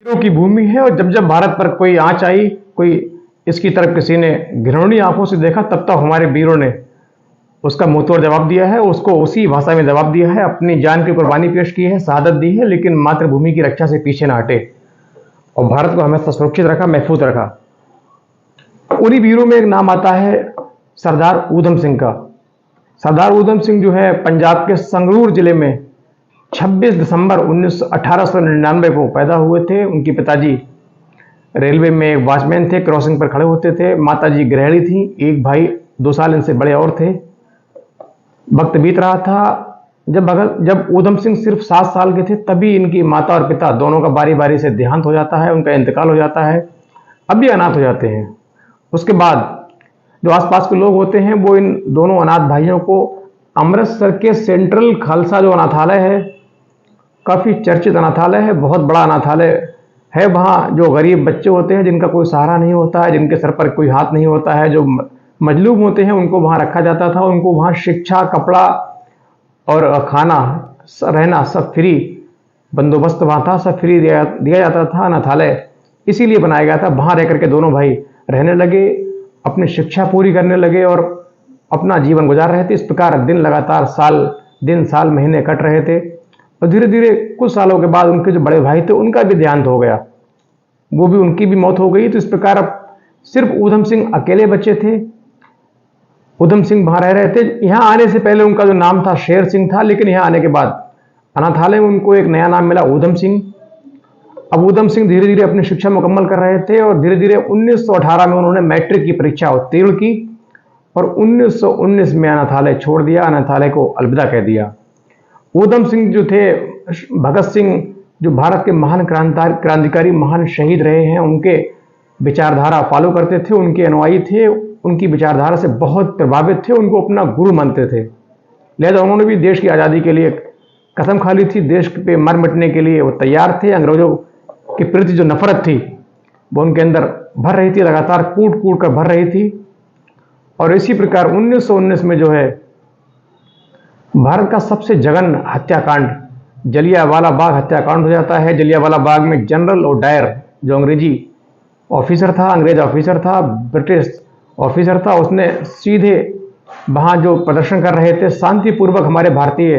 की भूमि है और जब जब भारत पर कोई आंच आई, कोई इसकी तरफ किसी ने घृणीय आंखों से देखा, तब तक हमारे वीरों ने उसका मुंहतोड़ जवाब दिया है, उसको उसी भाषा में जवाब दिया है, अपनी जान की कुर्बानी पेश की है, शहादत दी है, लेकिन मातृभूमि की रक्षा से पीछे ना हटे और भारत को हमेशा सुरक्षित रखा, महफूज रखा। उन्हीं वीरों में एक नाम आता है सरदार ऊधम सिंह का। सरदार ऊधम सिंह जो है पंजाब के संगरूर जिले में 26 दिसंबर 1899 को पैदा हुए थे। उनके पिताजी रेलवे में वॉचमैन थे, क्रॉसिंग पर खड़े होते थे। माताजी गृहिणी थी, एक भाई 2 साल इनसे बड़े और थे। वक्त बीत रहा था, जब ऊधम सिंह सिर्फ 7 साल के थे तभी इनकी माता और पिता दोनों का बारी बारी से देहांत हो जाता है, उनका इंतकाल हो जाता है, अब भी अनाथ हो जाते हैं। उसके बाद जो आसपास के लोग होते हैं वो इन दोनों अनाथ भाइयों को अमृतसर के सेंट्रल खालसा जो अनाथालय है, काफ़ी चर्चित अनाथालय है, बहुत बड़ा अनाथालय है। वहाँ जो गरीब बच्चे होते हैं, जिनका कोई सहारा नहीं होता है, जिनके सर पर कोई हाथ नहीं होता है, जो मजलूम होते हैं, उनको वहाँ रखा जाता था। उनको वहाँ शिक्षा, कपड़ा और खाना, रहना सब फ्री बंदोबस्त वहाँ था, सब फ्री दिया जाता था। अनाथालय इसीलिए बनाया गया था। वहाँ रह करके दोनों भाई रहने लगे, अपनी शिक्षा पूरी करने लगे और अपना जीवन गुजार रहे थे। इस प्रकार दिन लगातार दिन साल महीने कट रहे थे और धीरे धीरे कुछ सालों के बाद उनके जो बड़े भाई थे उनका भी देहांत हो गया, उनकी भी मौत हो गई। तो इस प्रकार अब सिर्फ ऊधम सिंह अकेले बच्चे थे। ऊधम सिंह वहाँ रह रहे थे। यहाँ आने से पहले उनका जो नाम था शेर सिंह था, लेकिन यहाँ आने के बाद अनाथालय में उनको एक नया नाम मिला, ऊधम सिंह। अब ऊधम सिंह धीरे धीरे अपनी शिक्षा मुकम्मल कर रहे थे और धीरे धीरे 1918 में उन्होंने मैट्रिक की परीक्षा उत्तीर्ण की और 1919 में अनाथालय छोड़ दिया, अनाथालय को अलविदा कह दिया। ऊधम सिंह जो थे, भगत सिंह जो भारत के महान क्रांतिकारी, महान शहीद रहे हैं, उनके विचारधारा फॉलो करते थे, उनके अनुयायी थे, उनकी विचारधारा से बहुत प्रभावित थे, उनको अपना गुरु मानते थे। लिहाजा उन्होंने भी देश की आज़ादी के लिए कसम खा ली थी, देश पे मर मिटने के लिए वो तैयार थे। अंग्रेजों के प्रति जो नफरत थी वो उनके अंदर भर रही थी, लगातार कूट कूट कर भर रही थी। और इसी प्रकार 1919 में जो है भारत का सबसे जघन्य हत्याकांड जलियांवाला बाग हत्याकांड हो जाता है। जलियांवाला बाग में जनरल ओडायर जो अंग्रेज ऑफिसर था, ब्रिटिश ऑफिसर था, उसने सीधे वहाँ जो प्रदर्शन कर रहे थे, शांतिपूर्वक हमारे भारतीय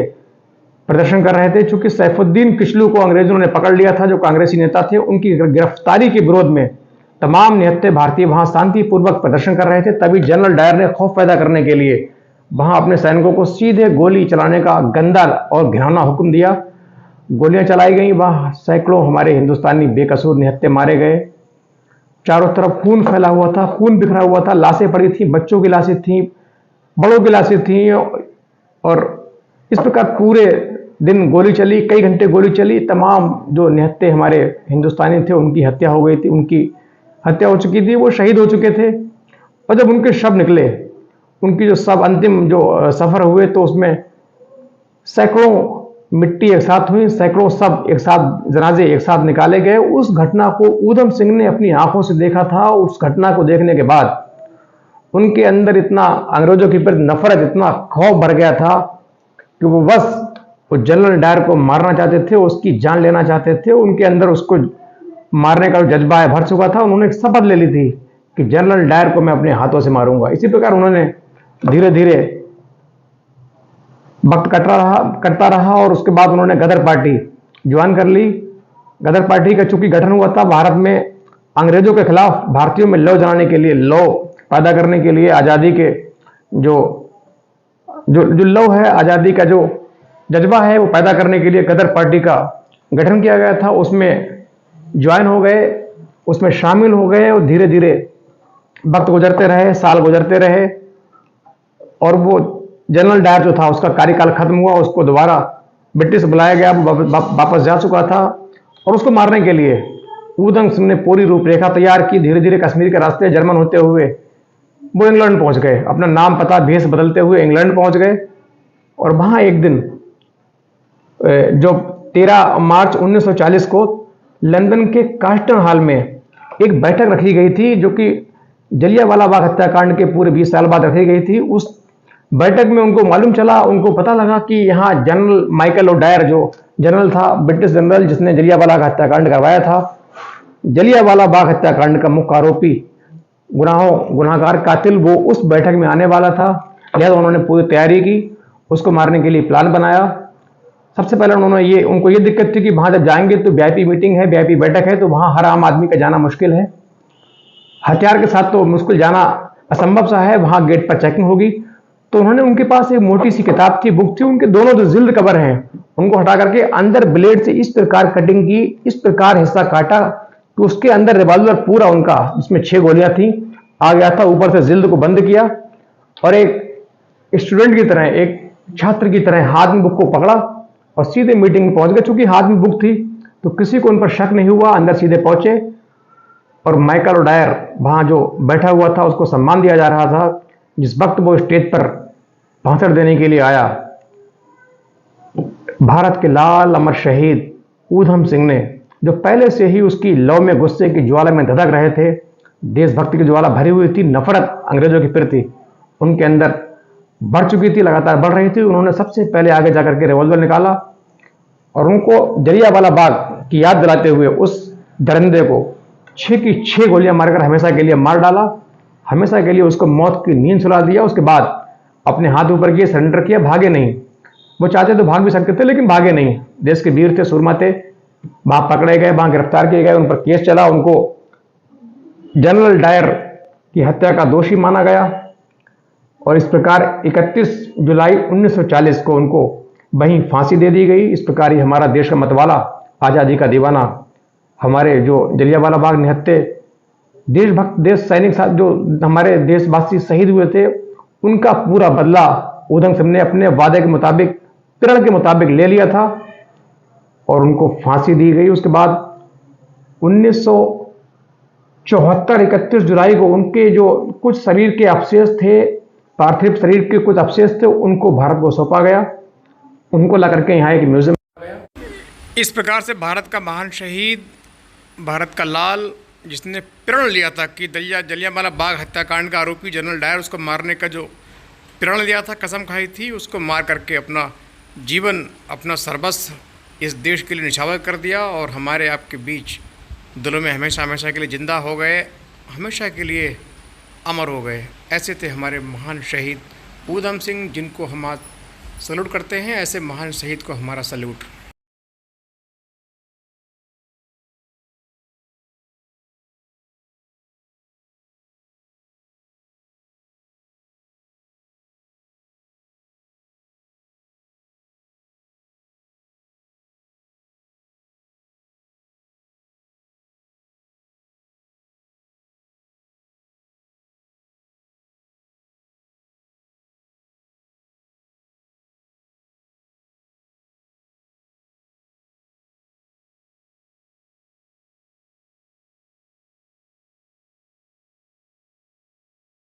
प्रदर्शन कर रहे थे, चूंकि सैफुद्दीन किचलू को अंग्रेजों ने पकड़ लिया था, जो कांग्रेसी नेता थे, उनकी गिरफ्तारी के विरोध में तमाम निहत्थे भारतीय वहां शांतिपूर्वक प्रदर्शन कर रहे थे। तभी जनरल डायर ने खौफ पैदा करने के लिए वहां अपने सैनिकों को सीधे गोली चलाने का गंदा और घिनौना हुक्म दिया। गोलियां चलाई गई, वहां सैकड़ों हमारे हिंदुस्तानी बेकसूर निहत्थे मारे गए। चारों तरफ खून फैला हुआ था, खून बिखरा हुआ था, लाशें पड़ी थी, बच्चों की लाशें थी, बड़ों की लाशें थी। और इस प्रकार पूरे दिन गोली चली, कई घंटे गोली चली। तमाम जो निहत्थे हमारे हिंदुस्तानी थे उनकी हत्या हो गई थी, उनकी हत्या हो चुकी थी, वो शहीद हो चुके थे। और जब उनके शव निकले, उनकी जो सब अंतिम जो सफर हुए, तो उसमें सैकड़ों मिट्टी एक साथ हुई, सैकड़ों सब एक साथ, जनाजे एक साथ निकाले गए। उस घटना को ऊधम सिंह ने अपनी आंखों से देखा था। उस घटना को देखने के बाद उनके अंदर इतना अंग्रेजों के प्रति नफरत, इतना खौफ भर गया था कि वो बस वो जनरल डायर को मारना चाहते थे, उसकी जान लेना चाहते थे। उनके अंदर उसको मारने का जज्बा भर चुका था। उन्होंने एक शपथ ले ली थी कि जनरल डायर को मैं अपने हाथों से मारूंगा। इसी प्रकार उन्होंने धीरे धीरे वक्त कटता रहा और उसके बाद उन्होंने गदर पार्टी ज्वाइन कर ली। गदर पार्टी का चूंकि गठन हुआ था भारत में अंग्रेजों के खिलाफ, भारतीयों में लौ जलाने के लिए, लौ पैदा करने के लिए, आज़ादी के जो लौ है, आज़ादी का जो जज्बा है वो पैदा करने के लिए गदर पार्टी का गठन किया गया था। उसमें ज्वाइन हो गए, उसमें शामिल हो गए और धीरे धीरे वक्त गुजरते रहे, साल गुजरते रहे और वो जनरल डायर जो था उसका कार्यकाल खत्म हुआ। उसको दोबारा ब्रिटिश बुलाया गया, वो वापस जा चुका था। और उसको मारने के लिए ऊधम सिंह ने पूरी रूपरेखा तैयार की। धीरे धीरे कश्मीर के रास्ते जर्मन होते हुए वो इंग्लैंड पहुंच गए, अपना नाम पता भेष बदलते हुए इंग्लैंड पहुंच गए। और वहां एक दिन जो 13 मार्च 1940 को लंदन के कास्टन हॉल में एक बैठक रखी गई थी, जो कि जलियांवाला बाग हत्याकांड के पूरे 20 साल बाद रखी गई थी। उस बैठक में उनको मालूम चला, उनको पता लगा कि यहाँ जनरल माइकल ओडायर जो जनरल था, ब्रिटिश जनरल जिसने जलियांवाला बाग हत्याकांड करवाया था, जलियांवाला बाग हत्याकांड का मुख्य आरोपी, गुनाहगार कातिल, वो उस बैठक में आने वाला था। लिहाजा उन्होंने पूरी तैयारी की, उसको मारने के लिए प्लान बनाया। सबसे पहले उनको ये दिक्कत थी कि वहां जब जाएंगे तो वीआईपी मीटिंग है, वीआईपी बैठक है, तो वहां हर आम आदमी का जाना मुश्किल है। हथियार के साथ तो मुश्किल जाना असंभव सा है, वहां गेट पर चेकिंग होगी। तो उन्होंने, उनके पास एक मोटी सी किताब थी, बुक थी, उनके दोनों जो जिल्द कवर हैं उनको हटा करके अंदर ब्लेड से इस प्रकार कटिंग की, इस प्रकार हिस्सा काटा कि उसके अंदर रिवॉल्वर पूरा उनका, जिसमें 6 गोलियां थी, आ गया था। ऊपर से जिल्द को बंद किया और एक स्टूडेंट की तरह, एक छात्र की तरह हाथ में बुक को पकड़ा और सीधे मीटिंग में पहुंच गए। चूंकि हाथ में बुक थी तो किसी को उन पर शक नहीं हुआ। अंदर सीधे पहुंचे और माइकल ओडायर वहां जो बैठा हुआ था उसको सम्मान दिया जा रहा था। जिस वक्त वो स्टेज पर भाषण देने के लिए आया, भारत के लाल अमर शहीद ऊधम सिंह ने, जो पहले से ही उसकी लौ में गुस्से की ज्वाला में धधक रहे थे, देशभक्ति की ज्वाला भरी हुई थी, नफरत अंग्रेजों के प्रति उनके अंदर बढ़ चुकी थी, लगातार बढ़ रही थी। उन्होंने सबसे पहले आगे जाकर के रिवॉल्वर निकाला और उनको जलियांवाला बाग की याद दिलाते हुए उस दरिंदे को 6 की 6 गोलियां मारकर हमेशा के लिए मार डाला, हमेशा के लिए उसको मौत की नींद सुला दिया। उसके बाद अपने हाथ ऊपर किए, सरेंडर किया, भागे नहीं। वो चाहते तो भाग भी सकते थे लेकिन भागे नहीं। देश के वीर थे, सुरमा थे, वहां पकड़े गए, वहां गिरफ्तार किए गए, उन पर केस चला, उनको जनरल डायर की हत्या का दोषी माना गया और इस प्रकार 31 जुलाई 1940 को उनको वहीं फांसी दे दी गई। इस प्रकार ही हमारा देश का मतवाला, आज़ादी का दीवाना, हमारे जो जलियांवाला बाग निहत्थे देशभक्त, देश सैनिक साथ जो हमारे देशवासी शहीद हुए थे, उनका पूरा बदला ऊधम सिंह ने अपने वादे के मुताबिक, प्रण के मुताबिक ले लिया था और उनको फांसी दी गई। उसके बाद 1974 31 जुलाई को उनके जो कुछ शरीर के अवशेष थे, पार्थिव शरीर के कुछ अवशेष थे, उनको भारत को सौंपा गया। उनको ला करके यहाँ एक म्यूजियम। इस प्रकार से भारत का महान शहीद, भारत का लाल, जिसने प्रण लिया था कि जलियांवाला बाग हत्याकांड का आरोपी जनरल डायर, उसको मारने का जो प्रण लिया था, कसम खाई थी, उसको मार करके अपना जीवन, अपना सर्वस्व इस देश के लिए निछावर कर दिया और हमारे आपके बीच दिलों में हमेशा हमेशा के लिए जिंदा हो गए, हमेशा के लिए अमर हो गए। ऐसे थे हमारे महान शहीद ऊधम सिंह, जिनको हम आज सल्यूट करते हैं। ऐसे महान शहीद को हमारा सल्यूट।